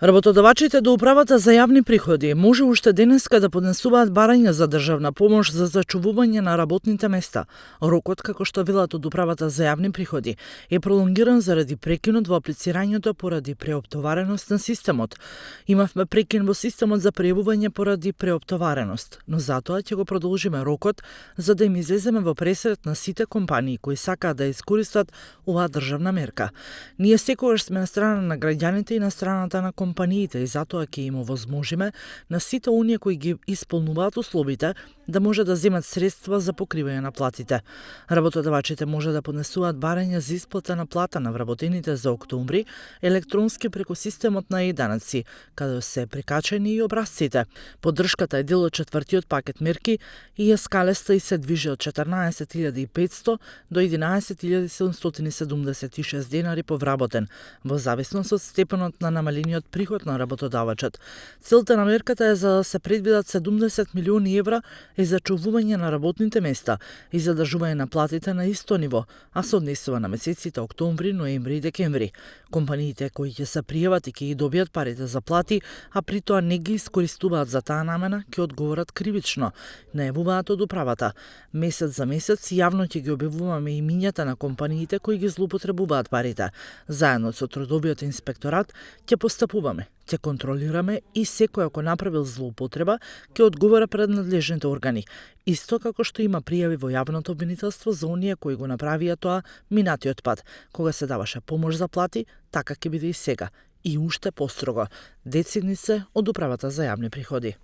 Работодавачите до управата за јавни приходи може уште денеска да поднесуваат барања за државна помош за зачувување на работните места. Рокот, како што велат од управата за јавни приходи, е пролонгиран заради прекинот во аплицирањето поради преоптовареност на системот. Имавме прекин во системот за пријавување поради преоптовареност, но затоа ќе го продолжиме рокот за да им излеземе во пресрет на сите компании кои сакаат да искористат оваа државна мерка. Ние секогаш сме на страна на граѓаните и на страната на компаниите и затоа ќе им овозможиме на сите оние кои ги исполнуваат условите да може да земат средства за покривање на платите. Работодавачите може да поднесуваат барања за исплата на плата на вработените за октомври електронски преку системот на e-данъци, каде се прикачени и образците. Поддршката е дел од четвртиот пакет мерки и е скалеста и се движи од 14.500 до 11.776 денари по вработен, во зависност од степенот на намалениот приход на работодавачот. Целта на мерката е за да се предвидат 70 милиони евра и зачувување на работните места и задржување на платите на исто ниво, а се однесува на месеците октомври, ноември и декември. Компаниите кои ќе се пријават и ќе ги добијат парите за плати, а при тоа не ги искористуваат за таа намена, ќе одговорат кривично, најавуваат од управата. Месец за месец јавно ќе ги објавуваме имињата на компаниите кои ги злоупотребуваат парите. Заедно со трудовиот инспекторат ќе постапуваме, ќе контролираме и секој ако направил злоупотреба ќе одговара пред надлежните органи. Исто како што има пријави во јавното обвинителство за оние кои го направија тоа минатиот пат, кога се даваше помош за плати, така ќе биде и сега. И уште построго. Децидни се од управата за јавни приходи.